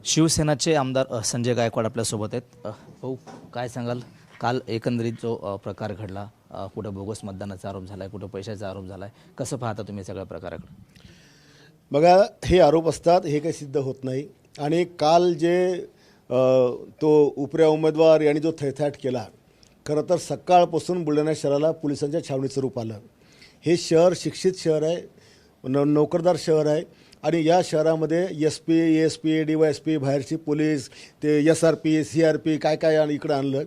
शिवसेनाचे आमदार संजय गायकवाड आपल्यासोबत आहेत. भाऊ, काय सांगाल? काल एकंदरीत जो प्रकार घडला, कुठं बोगस मतदानाचा आरोप झाला आहे, कुठं पैशाचा आरोप झाला आहे, कसं पाहता तुम्ही सगळ्या प्रकाराकडे? बघा, हे आरोप असतात, हे काही सिद्ध होत नाही. आणि काल जे तो उपऱ्या उमेदवार यांनी जो थैथाट केला, खरं तर सकाळपासून बुलढाणा शहराला पोलिसांच्या छावणीचं रूप आलं. हे शहर शिक्षित शहर आहे, नोकरदार शहर आहे. आणि या शहरामध्ये SP, ASP, DYSP, बाहेरची पोलीस, ते SRP, CRP काय काय इकडं आणलं.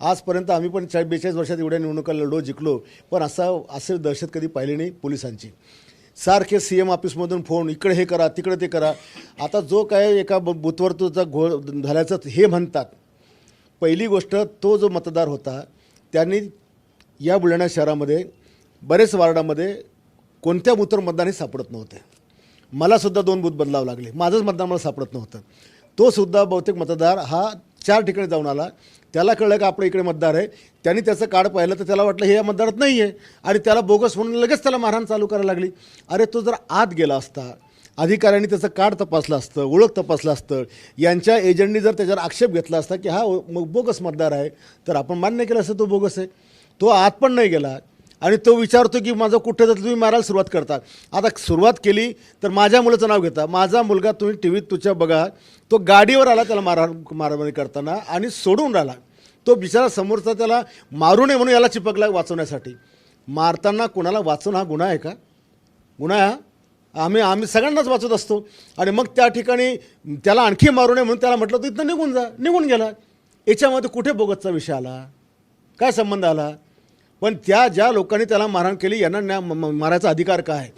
आजपर्यंत आम्ही पण 42 वर्षात एवढ्या निवडणुका लढलो, जिंकलो, पण असे दहशत कधी पाहिली नाही पोलिसांची. सारखे CM ऑफिसमधून फोन, इकडे हे करा, तिकडे ते करा. आता जो काय एका बुथवर तुझा घोळ झाल्याचं हे म्हणतात. पहिली गोष्ट, तो जो मतदार होता त्यांनी या बुलढाणा शहरामध्ये बरेच वार्डामध्ये कोणत्या बूथवर मतदानही सापडत नव्हते. मलासुद्धा 2 बूथ बदलावं लागले, माझंच मतदान मला सापडत नव्हतं. तोसुद्धा बहुतेक मतदार हा 4 ठिकाणी जाऊन आला. त्याला कळलं का आपल्या इकडे मतदार आहे. त्यांनी त्याचं कार्ड पाहिलं तर त्याला वाटलं हे या मतदारात नाही आहे, आणि त्याला बोगस म्हणून लगेच त्याला मारहाण चालू करायला लागली. अरे, तो जर आत गेला असता, अधिकाऱ्यांनी त्याचं कार्ड तपासलं असतं, ओळख तपासलं असतं, यांच्या एजंटनी जर त्याच्यावर आक्षेप घेतला असता की हा बोगस मतदार आहे, तर आपण मान्य केलं असतं तो बोगस आहे. तो आत पण नाही गेला, आणि तो विचारतो की माझं कुठे तर तुम्ही मारायला सुरुवात करता. आता सुरुवात केली तर माझ्या मुलाचं नाव घेता. माझा मुलगा तुम्ही TV तुझ्या बघा, तो गाडीवर आला त्याला मारामारी करताना आणि सोडून राहिला. तो बिचारा समोरचा त्याला मारू नये म्हणून याला चिपकला वाचवण्यासाठी. मारताना कुणाला वाचवणं हा गुन्हा आहे का? गुन्हा आहे हा. आम्ही सगळ्यांनाच वाचवत असतो. आणि मग त्या ठिकाणी त्याला आणखी मारू नये म्हणून त्याला म्हटलं तू इथनं निघून जा, निघून गेला. याच्यामध्ये कुठे बोगसचा विषय आला? काय संबंध आला? पण ज्या लोकांनी त्याला मारहाण केली यांना मारायचा अधिकार काय?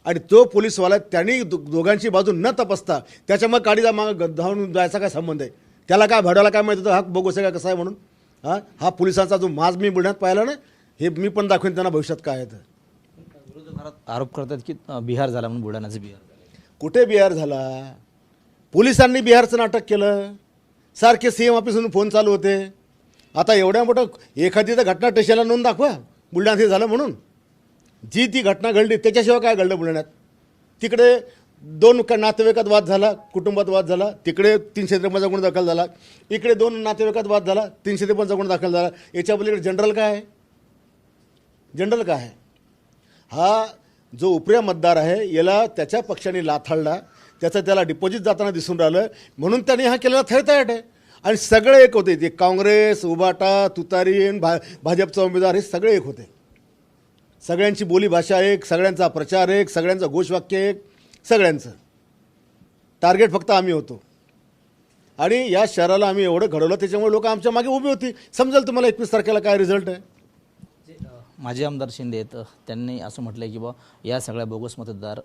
आणि तो पोलीसवाला त्यांनी दोघांची बाजू न तपासता त्याच्यामुळे गाडीला मागं धावून जायचा काय संबंध आहे? त्याला काय भाड्याला काय माहिती होतं हा बोगस आहे का कसा आहे म्हणून? हा पोलिसांचा जो माज मी बुलढाण्यात पाहिला ना, हे मी पण दाखवेन त्यांना भविष्यात काय आहे. तर विरोधकात आरोप करतात की बिहार झाला म्हणून बुलढाण्याचं बिहार झालं. कुठे बिहार झाला? पोलिसांनी बिहारचं नाटक केलं. सारखे CM ऑफिसमधून फोन चालू होते. आता एवढ्या मोठं एखादी तर घटना टेशनला नोंद दाखवा बुलढाण्यात हे झालं म्हणून. जी ती घटना घडली त्याच्याशिवाय काय घडलं बुलढाण्यात? तिकडे 2 नातेवाईकात वाद झाला, कुटुंबात वाद झाला, तिकडे 353 गुन्हा दाखल झाला, इकडे 2 नातेवाईकात वाद झाला, 353 गुन्हा दाखल झाला. याच्या पलीकडे जनरल काय आहे? जनरल काय आहे? हा जो उपऱ्या मतदार आहे याला त्याच्या पक्षाने लाथाळला, त्याला डिपॉझिट जाताना दिसून राहिलं, म्हणून त्यांनी हा केलेला थैथाट आहे. आणि सगळे एक होते, ते काँग्रेस, उबाटा, तुतारी, भाजपचा उमेदवार, हे सगळे एक होते. सगळ्यांची बोलीभाषा एक, सगळ्यांचा प्रचार एक, सगळ्यांचं घोषवाक्य एक, सगळ्यांचं टार्गेट फक्त आम्ही होतो. आणि या शहराला आम्ही एवढं घडवलं, त्याच्यामुळे लोक आमच्या मागे उभी होती. समजेल तुम्हाला 21 तारखेला काय रिझल्ट आहे. माजी आमदार शिंदे आहेत, त्यांनी असं म्हटलं आहे की बा या सगळ्या बोगस मतदार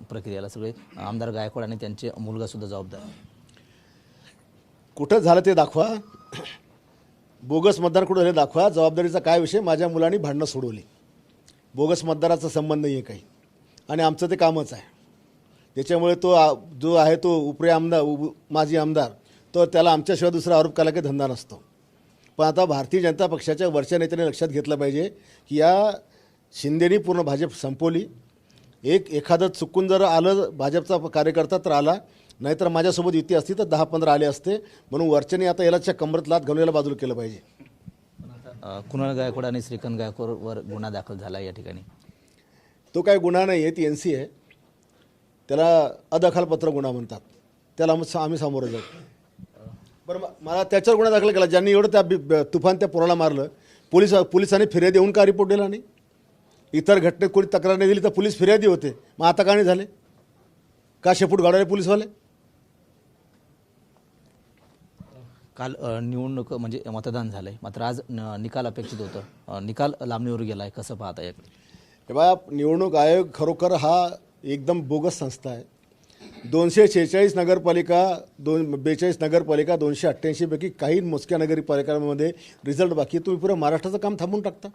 प्रक्रियेला सगळे आमदार गायकवाड आणि त्यांचे मुलगासुद्धा जबाबदार आहे. कुठं झालं ते दाखवा. बोगस मतदार कुठं झाले दाखवा. जबाबदारीचा काय विषय? माझ्या मुलांनी भांडणं सोडवली. बोगस मतदाराचा संबंध नाही आहे काही, आणि आमचं ते कामच आहे. त्याच्यामुळे तो जो आहे तो उपरे आमदार, माजी आमदार, तो त्याला आमच्याशिवाय दुसरा आरोप करायला काही धंदा नसतो. पण आता भारतीय जनता पक्षाच्या वरच्या नेत्याने लक्षात घेतलं पाहिजे की या शिंदेनी पूर्ण भाजप संपवली. एखादं चुकून जर आलं भाजपचा कार्यकर्ता तर आला, नाहीतर माझ्यासोबत युती असती तर 10-15 आले असते. म्हणून वरच्याने आता यालाच्या कमरत लात घालून याला बाजूला केलं पाहिजे. कुणाल गायकवाड आणि श्रीकांत गायकवाडवर गुन्हा दाखल झाला या ठिकाणी. तो काय गुन्हा नाही आहे, ती NC आहे. त्याला अदखलपत्र गुन्हा म्हणतात. त्याला आम्ही सामोरं जाऊ. बरं, मला त्याच्यावर गुन्हा दाखल केला ज्यांनी एवढं त्या तुफान त्या पोराला मारलं. पोलिसांनी फिर्यादी देऊन का रिपोर्ट दिला नाही? इतर घटनेत कोणी तक्रार नाही दिली तर पोलीस फिर्यादी होते. मग आता का नाही झाले? का शेपूट गाडवले पोलीसवाले? काल निवडणूक म्हणजे मतदान झालं आहे, मात्र आज निकाल अपेक्षित होतं. निकाल लांबणीवर गेला आहे, कसं पाहता याकडे? तेव्हा निवडणूक आयोग खरोखर हा एकदम बोगस संस्था आहे. 246 नगरपालिका, 42 नगरपालिका, 288 पैकी काही मोजक्या नगरपालिकांमध्ये रिझल्ट बाकी. तुम्ही पुरं महाराष्ट्राचं काम थांबवून टाकता.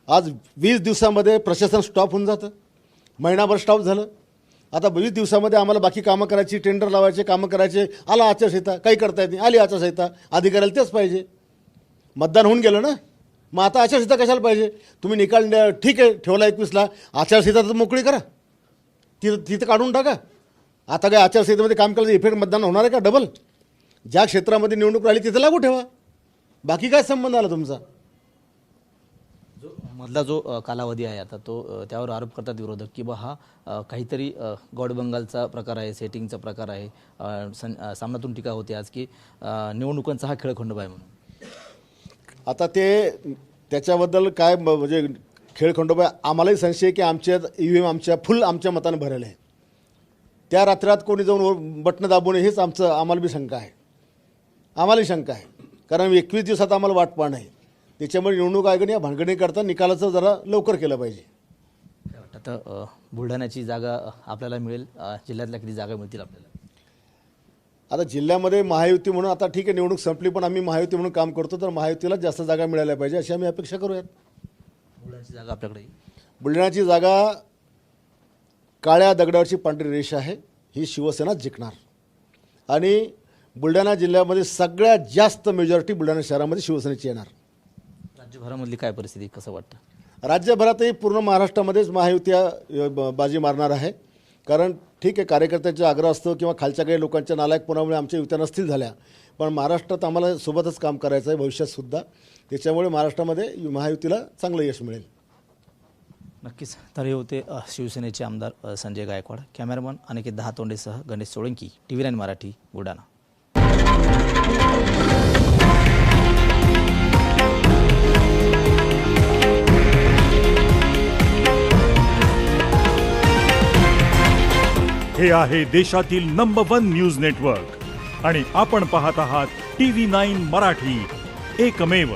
आज 20 दिवसामध्ये प्रशासन स्टॉप होऊन जातं. महिनाभर स्टॉप झालं. आता 20 दिवसामध्ये आम्हाला बाकी कामं करायची, टेंडर लावायचे, कामं करायचे. आला आचारसंहिता, काही करता येत नाही. आली आचारसंहिता, अधिकाऱ्याला तेच पाहिजे. मतदान होऊन गेलं ना, मग आता आचारसंहिता कशाला पाहिजे? तुम्ही निकाल ठीक आहे ठेवला 21ला, आचारसंहिता तर मोकळी करा, तिथं काढून टाका. आता काय आचारसंहितेमध्ये काम केल्याचं इफेक्ट मतदान होणार आहे का डबल? ज्या क्षेत्रामध्ये निवडणूक राहिली तिथे लागू ठेवा, बाकी काय संबंध आला तुमचा? जो मधला जो कालावधी आहे आता तो त्यावर आरोप करतात विरोधक की बा हा काहीतरी गॉड बंगालचा प्रकार आहे, सेटिंगचा प्रकार आहे. सामनातून टीका होते आज की निवडणुकांचा हा खेळखंडोबा आहे म्हणून. आता ते त्याच्याबद्दल काय म्हणजे खेळखंडोबा, आम्हालाही संशय आहे की आमच्या EVM आमच्या फुल आमच्या मताने भरलेले आहेत. त्या रात्रात कोणी जाऊन बटणं दाबू नये हेच आम्हाला बी शंका आहे. आम्हालाही शंका आहे, कारण 21 दिवसात आम्हाला वाट पाहणं आहे. त्याच्यामुळे निवडणूक आयोगाने या भानगडीकरता निकालाचं जरा लवकर केलं पाहिजे. काय वाटतं आता बुलढाण्याची जागा आपल्याला मिळेल, जिल्ह्यातल्या किती जागा मिळतील आपल्याला? आता जिल्ह्यामध्ये महायुती म्हणून, आता ठीक आहे निवडणूक संपली पण आम्ही महायुती म्हणून काम करतो, तर महायुतीला जास्त जागा मिळायला पाहिजे अशी आम्ही अपेक्षा करूयात. बुलढाण्याची जागा आपल्याकडे येईल. बुलढाण्याची जागा काळ्या दगडावरची पांढरी रेष आहे, ही शिवसेना जिंकणार. आणि बुलढाणा जिल्ह्यामध्ये सगळ्यात जास्त मेजॉरिटी बुलढाणा शहरामध्ये शिवसेनेची येणार. राज्यभरामधली काय परिस्थिती, कसं वाटतं? राज्यभरातही पूर्ण महाराष्ट्रामध्येच महायुती बाजी मारणार आहे. कारण ठीक आहे कार्यकर्त्यांचा आग्रह असतो किंवा खालच्या काही लोकांच्या नालायकपणामुळे आमच्या युत्या नसतील झाल्या, पण महाराष्ट्रात आम्हाला सोबतच काम करायचं आहे भविष्यातसुद्धा. त्याच्यामुळे महाराष्ट्रामध्ये महायुतीला चांगलं यश मिळेल. नक्कीच. तर हे होते शिवसेनेचे आमदार संजय गायकवाड. कॅमेरामन अनिकेत दहातोंडेसह गणेश सोळंकी, TV9 मराठी, बुलढाणा. हे आहे देशातील नंबर 1 न्यूज नेटवर्क आणि आपण पाहत आहात TV9 मराठी, एकमेव.